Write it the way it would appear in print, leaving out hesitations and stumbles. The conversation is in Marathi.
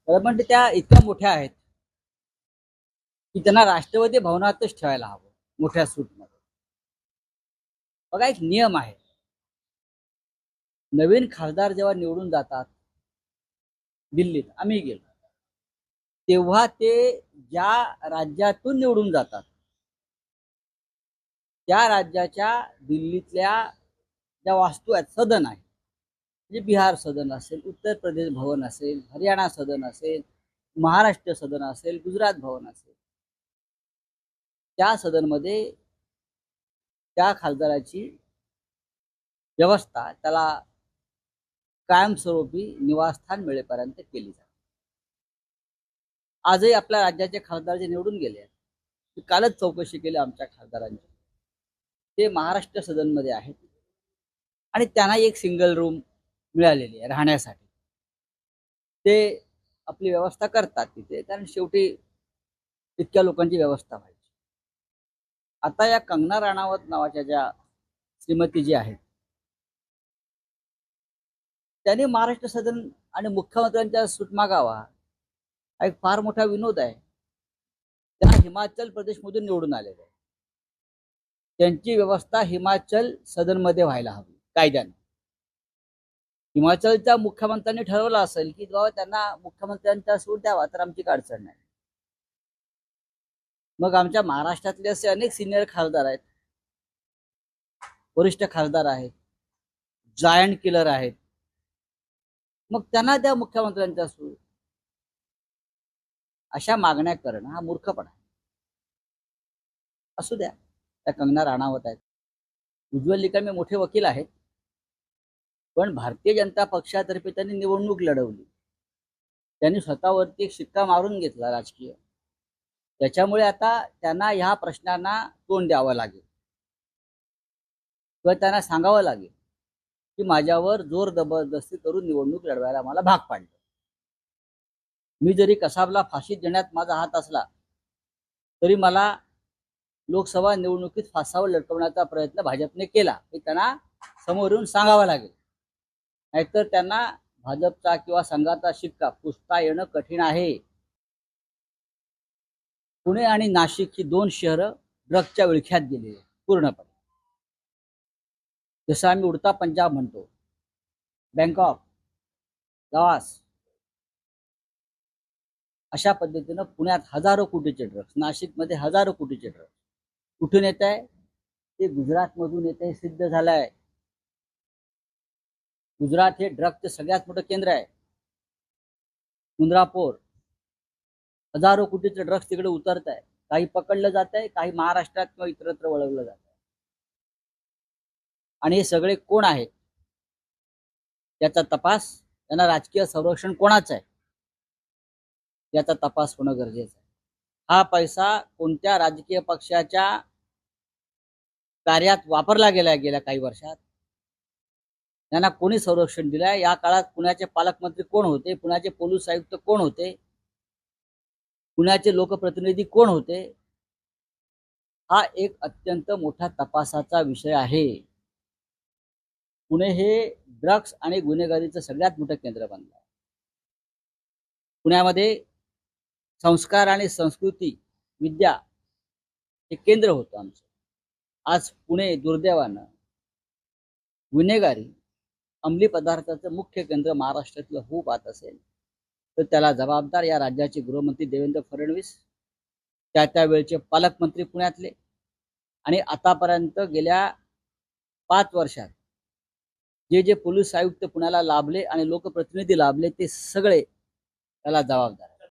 खरं म्हणजे त्या इतक्या मोठ्या आहेत की त्यांना राष्ट्रपती भवनातच ठेवायला हवं, मोठ्या सूटमध्ये. बघा, एक नियम आहे. नवीन खासदार जेव्हा निवडून जातात, दिल्लीत आम्ही गेलो तेव्हा ते ज्या राज्यातून निवडून जातात त्या राज्याच्या दिल्लीतल्या ज्या वास्तू आहेत, सदन आहे, म्हणजे बिहार सदन असेल, उत्तर प्रदेश भवन असेल, हरियाणा सदन असेल, महाराष्ट्र सदन असेल, गुजरात भवन असेल, त्या सदनमध्ये त्या खासदाराची व्यवस्था त्याला कायमस्वरूपी निवासस्थान मिळेपर्यंत केली जाते. आजही आपल्या राज्याचे खासदार जे निवडून गेले आहेत, कालच चौकशी केली आमच्या खासदारांची, ते महाराष्ट्र सदनमध्ये आहेत आणि त्यांना एक सिंगल रूम मिळालेली आहे राहण्यासाठी. ते आपली व्यवस्था करतात तिथे, कारण शेवटी इतक्या लोकांची व्यवस्था व्हायची. आता या कंगना राणावत नावाच्या ज्या श्रीमती जी आहेत, त्यांनी महाराष्ट्र सदन आणि मुख्यमंत्र्यांच्या सूट मागावा हा एक फार मोठा विनोद आहे. त्या हिमाचल प्रदेशमधून निवडून आलेले आहे. त्यांची व्यवस्था हिमाचल सदनमध्ये व्हायला हवी कायद्याने. हिमाचलच्या मुख्यमंत्र्यांनी ठरवलं असेल की बाबा त्यांना मुख्यमंत्र्यांचा सूट द्यावा, तर आमची काय अडचण नाही. मग आमच्या महाराष्ट्रातले असे अनेक सिनियर खासदार आहेत, वरिष्ठ खासदार आहेत, जायंट किलर आहेत, मग त्यांना द्या मुख्यमंत्र्यांचा सूट. अशा मागण्या करणं हा मूर्खपणा आहे. असू द्या, त्या कंगना राणावत आहेत, उज्ज्वल निकम मोठे वकील आहेत, पण भारतीय जनता पक्षातर्फे त्यांनी निवडणूक लढवली. त्यांनी स्वतःवरती एक शिक्का मारून घेतला राजकीय. त्याच्यामुळे आता त्यांना ह्या प्रश्नांना तोंड द्यावं लागेल किंवा त्यांना सांगावं लागेल की माझ्यावर जोर जबरदस्ती करून निवडणूक लढवायला मला भाग पाडलं. मी जरी कसाबला फाशीत देण्यात माझा हात असला तरी मला लोकसभा निवडणुकीत फासावर लटकवण्याचा प्रयत्न भाजपने केला, हे त्यांना समोर येऊन सांगावं लागेल. नाहीतर त्यांना भाजपचा किंवा संघाचा शिक्का पुसता येणं कठीण आहे. पुणे आणि नाशिक ही दोन शहरं ड्रग्सच्या विळख्यात गेलेली आहेत पूर्णपणे. जसं आम्ही उडता पंजाब म्हणतो, बँकॉक, लावास, अशा पद्धतीनं पुण्यात हजारो कोटीचे ड्रग्स, नाशिकमध्ये हजारो कोटीचे ड्रग्स कुठून येत आहे? ते गुजरातमधून येत आहे, सिद्ध झालंय. गुजरात हे ड्रग्सचं सगळ्यात मोठं केंद्र आहे. मुंद्रापोर, हजारो कोटीचे ड्रग्स तिकडे उतरत आहे. काही पकडलं जात आहे, काही महाराष्ट्रात किंवा इतरत्र वळवलं जात आहे. आणि हे सगळे कोण आहेत याचा तपास, त्यांना राजकीय संरक्षण कोणाचं आहे याचा तपास होणं गरजेचं आहे. हा पैसा कोणत्या राजकीय पक्षाच्या कार्यात वापरला गेला गेल्या काही वर्षात, त्यांना कोणी संरक्षण दिलंय? या काळात पुण्याचे पालकमंत्री कोण होते? पुण्याचे पोलीस आयुक्त कोण होते? पुण्याचे लोकप्रतिनिधी कोण होते? हा एक अत्यंत मोठा तपासाचा विषय आहे. पुणे हे ड्रग्स आणि गुन्हेगारीचं सगळ्यात मोठं केंद्र बनलं आहे. पुण्यामध्ये संस्कार आणि संस्कृती, विद्या हे केंद्र होतं आमचं. आज पुणे दुर्दैवानं गुन्हेगारी, अंमली पदार्थाचं मुख्य केंद्र महाराष्ट्रातलं होऊ पाहत असेल तर त्याला जबाबदार या राज्याचे गृहमंत्री देवेंद्र फडणवीस, त्यावेळचे पालकमंत्री पुण्यातले, आणि आतापर्यंत गेल्या 5 वर्षात जे जे पोलीस आयुक्त पुण्याला लाभले आणि लोकप्रतिनिधी लाभले ते सगळे त्याला जबाबदार.